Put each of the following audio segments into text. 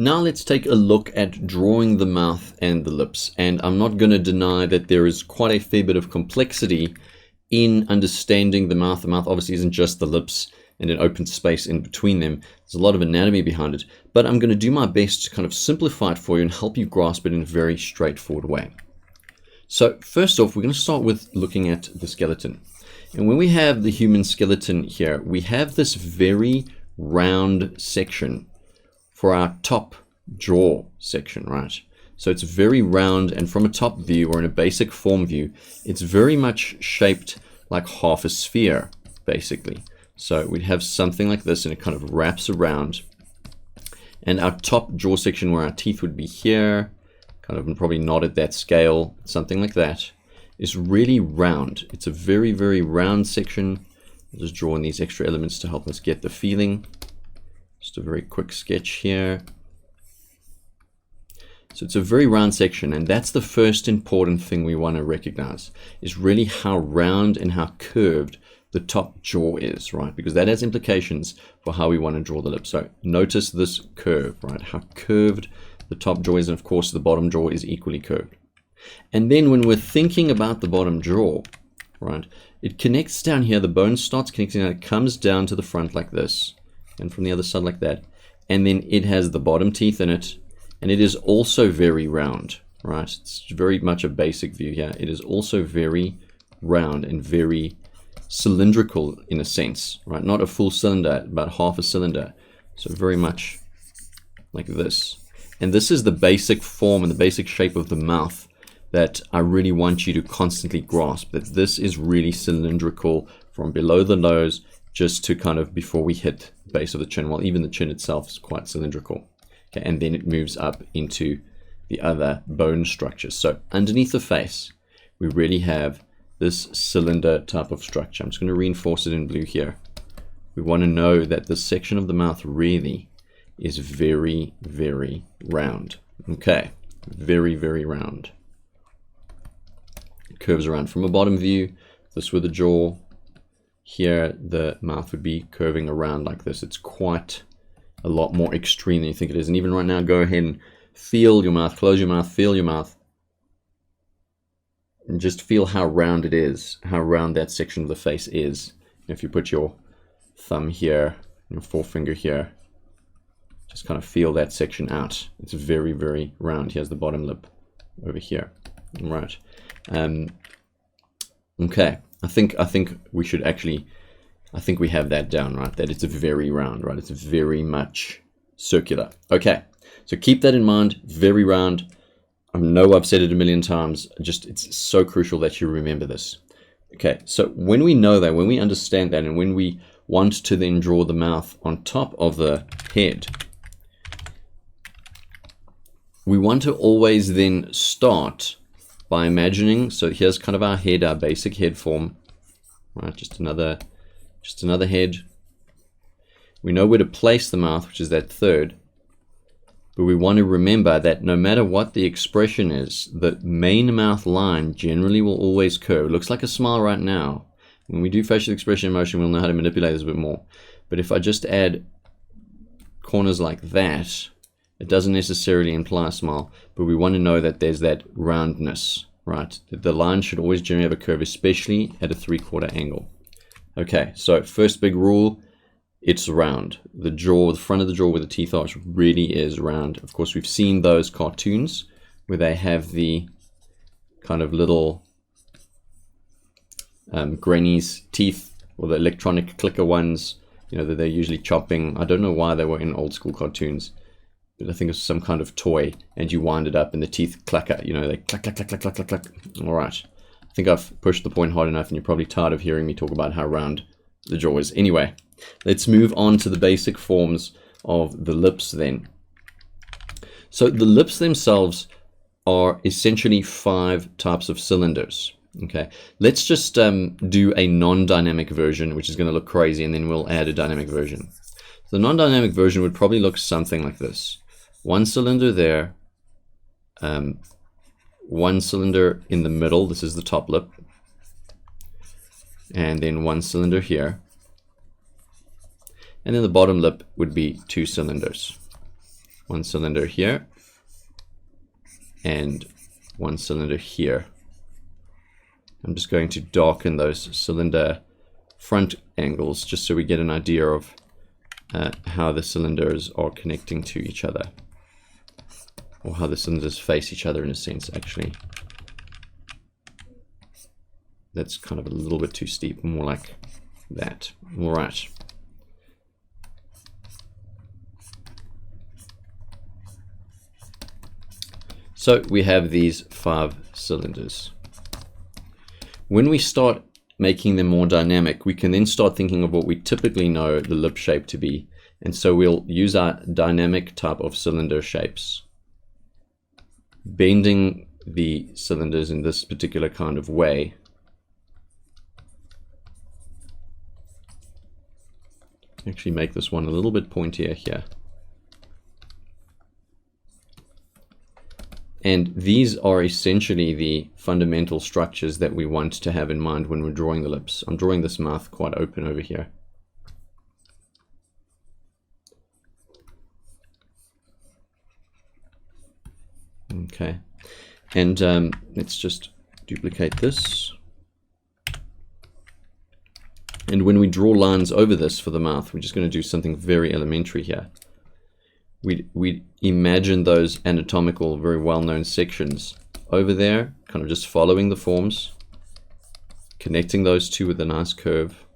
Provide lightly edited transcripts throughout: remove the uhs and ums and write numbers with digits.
Now let's take a look at drawing the mouth and the lips. And I'm not going to deny that there is quite a fair bit of complexity in understanding the mouth. The mouth obviously isn't just the lips and an open space in between them. There's a lot of anatomy behind it, but I'm going to do my best to kind of simplify it for you and help you grasp it in a very straightforward way. So first off, we're going to start with looking at the skeleton. And when we have the human skeleton here, we have this very round section for our top jaw section, right? So it's very round, and from a top view or in a basic form view, it's very much shaped like half a sphere, basically. So we'd have something like this, and it kind of wraps around. And our top jaw section where our teeth would be here, kind of probably not at that scale, something like that, is really round. It's a very, very round section. I'll just draw in these extra elements to help us get the feeling. Just a very quick sketch here. So it's a very round section, and that's the first important thing we want to recognize, is really how round and how curved the top jaw is, right? Because that has implications for how we want to draw the lips. So notice this curve, right? How curved the top jaw is, and of course the bottom jaw is equally curved. And then when we're thinking about the bottom jaw, right, it connects down here, the bone starts connecting, and it comes down to the front like this, and from the other side like that, and then it has the bottom teeth in it, and it is also very round, right? It's very much a basic view here. It is also very round and very cylindrical in a sense, right? Not a full cylinder, about half a cylinder. So very much like this. And this is the basic form and the basic shape of the mouth that I really want you to constantly grasp, that this is really cylindrical from below the nose just to kind of before we hit the base of the chin. Well, even the chin itself is quite cylindrical. Okay, and then it moves up into the other bone structures. So underneath the face, we really have this cylinder type of structure. I'm just going to reinforce it in blue here. We want to know that this section of the mouth really is very, very round. Okay, very, very round. It curves around from a bottom view. This with the jaw. Here, the mouth would be curving around like this. It's quite a lot more extreme than you think it is. And even right now, go ahead and feel your mouth, close your mouth, feel your mouth. And just feel how round it is, how round that section of the face is. If you put your thumb here, your forefinger here, just kind of feel that section out. It's very, very round. Here's the bottom lip over here. All right. Okay. I think we should actually, I think we have that down, right? That it's very round, right? It's very much circular. Okay. So keep that in mind. Very round. I know I've said it a million times. Just, it's so crucial that you remember this. Okay. So when we know that, when we understand that, and when we want to then draw the mouth on top of the head, we want to always then start by imagining, so here's kind of our head, our basic head form, right? Just another head. We know where to place the mouth, which is that third, but we want to remember that no matter what the expression is, the main mouth line generally will always curve. It looks like a smile right now. When we do facial expression and motion, we'll know how to manipulate this a bit more. But if I just add corners like that, it doesn't necessarily imply a smile, but we want to know that there's that roundness, right? The line should always generally have a curve, especially at a 3/4 angle. Okay, so first big rule, it's round. The jaw, the front of the jaw where the teeth are, really is round. Of course, we've seen those cartoons where they have the kind of little granny's teeth, or the electronic clicker ones, you know, that they're usually chopping. I don't know why they were in old school cartoons. I think it's some kind of toy, and you wind it up and the teeth clacker, you know, they clack, clack, clack, clack, clack, clack, clack. All right. I think I've pushed the point hard enough, and you're probably tired of hearing me talk about how round the jaw is. Anyway, let's move on to the basic forms of the lips then. So the lips themselves are essentially 5 types of cylinders. Okay, let's just do a non-dynamic version, which is going to look crazy, and then we'll add a dynamic version. The non-dynamic version would probably look something like this. 1 cylinder there, 1 cylinder in the middle, this is the top lip, and then 1 cylinder here, and then the bottom lip would be 2 cylinders. one cylinder here, and one cylinder here. I'm just going to darken those cylinder front angles just so we get an idea of how the cylinders are connecting to each other, or how the cylinders face each other in a sense, actually. That's kind of a little bit too steep, more like that. All right. So we have these 5 cylinders. When we start making them more dynamic, we can then start thinking of what we typically know the lip shape to be. And so we'll use our dynamic type of cylinder shapes, bending the cylinders in this particular kind of way. Actually make this one a little bit pointier here. And these are essentially the fundamental structures that we want to have in mind when we're drawing the lips. I'm drawing this mouth quite open over here. Okay, and let's just duplicate this. And when we draw lines over this for the mouth, we're just going to do something very elementary here. We imagine those anatomical, very well-known sections over there, kind of just following the forms, connecting those two with a nice curve.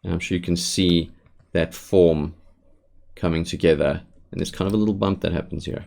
And I'm sure you can see that form coming together, and there's kind of a little bump that happens here.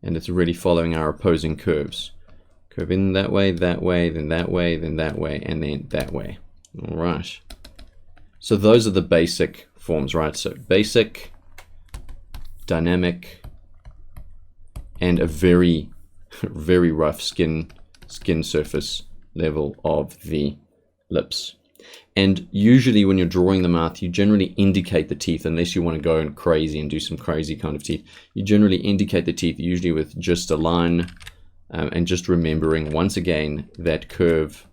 And it's really following our opposing curves. Curve in that way, then that way, then that way, and then that way. All right. So those are the basic forms, right? So basic, dynamic, and a very, very rough skin surface level of the lips. And usually when you're drawing the mouth, you generally indicate the teeth, unless you want to go crazy and do some crazy kind of teeth. You generally indicate the teeth usually with just a line, and just remembering once again that curve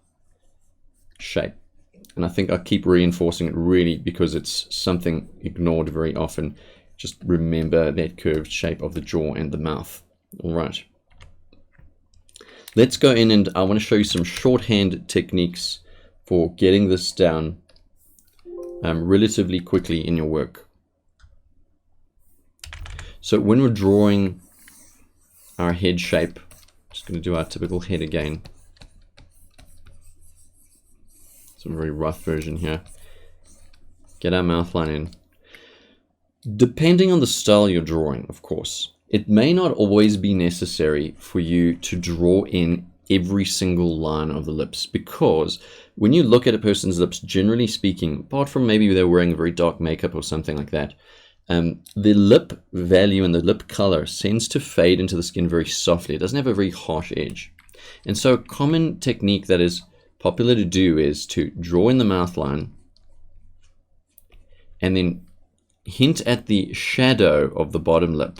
shape. And I think I keep reinforcing it really because it's something ignored very often. Just remember that curved shape of the jaw and the mouth. All right. Let's go in, and I want to show you some shorthand techniques for getting this down relatively quickly in your work. So when we're drawing our head shape, just going to do our typical head again. It's a very rough version here. Get our mouth line in. Depending on the style you're drawing, of course, it may not always be necessary for you to draw in every single line of the lips, because when you look at a person's lips, generally speaking, apart from maybe they're wearing very dark makeup or something like that, the lip value and the lip color tends to fade into the skin very softly. It doesn't have a very harsh edge. And so a common technique that is popular to do is to draw in the mouth line and then hint at the shadow of the bottom lip,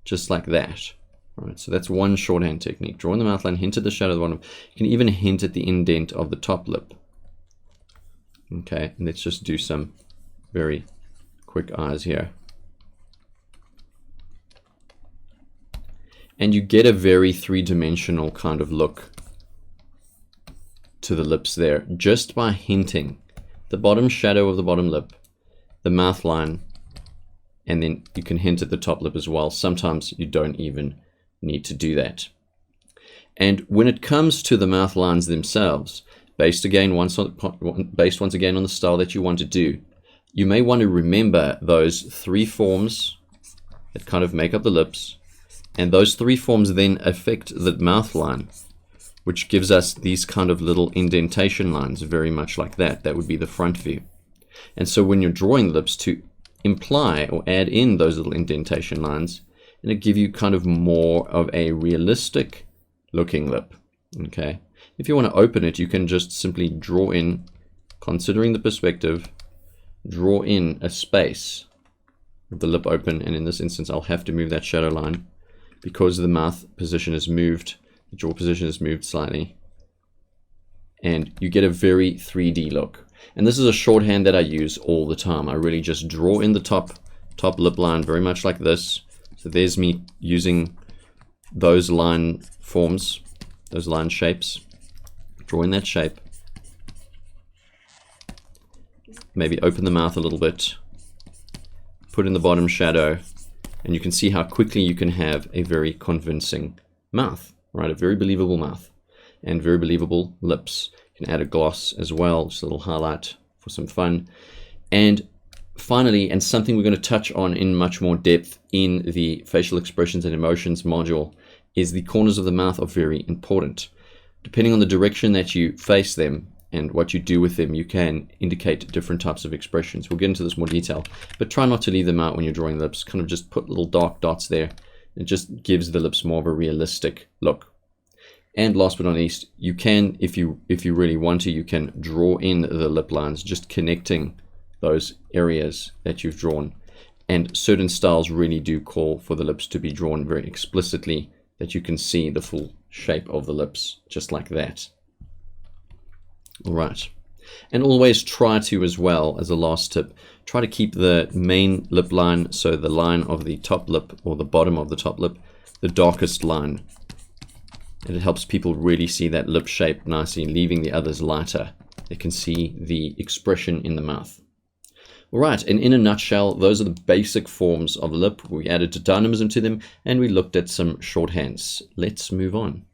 just like that. All right, so that's one shorthand technique. Draw in the mouth line, hint at the shadow of the bottom. You can even hint at the indent of the top lip. Okay, and let's just do some very quick eyes here. And you get a very three-dimensional kind of look to the lips there, just by hinting the bottom shadow of the bottom lip, the mouth line, and then you can hint at the top lip as well. Sometimes you don't even need to do that. And when it comes to the mouth lines themselves, based once again on the style that you want to do, you may want to remember those 3 forms that kind of make up the lips, and those 3 forms then affect the mouth line, which gives us these kind of little indentation lines, very much like that. That would be the front view. And so when you're drawing lips, to imply or add in those little indentation lines, and it give you kind of more of a realistic looking lip. Okay. If you want to open it, you can just simply draw in, considering the perspective, draw in a space with the lip open, and in this instance I'll have to move that shadow line because the mouth position is moved, the jaw position is moved slightly, and you get a very 3D look. And this is a shorthand that I use all the time. I really just draw in the top lip line very much like this. So there's me using those line forms, those line shapes, draw in that shape. Maybe open the mouth a little bit, put in the bottom shadow, and you can see how quickly you can have a very convincing mouth, right? A very believable mouth and very believable lips. You can add a gloss as well, just a little highlight for some fun. And finally, and something we're going to touch on in much more depth in the facial expressions and emotions module, is the corners of the mouth are very important. Depending on the direction that you face them and what you do with them, you can indicate different types of expressions. We'll get into this more detail, but try not to leave them out when you're drawing lips. Kind of just put little dark dots there. It just gives the lips more of a realistic look. And last but not least, you can, if you really want to, you can draw in the lip lines, just connecting those areas that you've drawn. And certain styles really do call for the lips to be drawn very explicitly, that you can see the full shape of the lips, just like that. All right. And always try to, as well, as a last tip, try to keep the main lip line, so the line of the top lip or the bottom of the top lip, the darkest line. And it helps people really see that lip shape nicely, leaving the others lighter. They can see the expression in the mouth. All right, and in a nutshell, those are the basic forms of lip. We added dynamism to them, and we looked at some shorthands. Let's move on.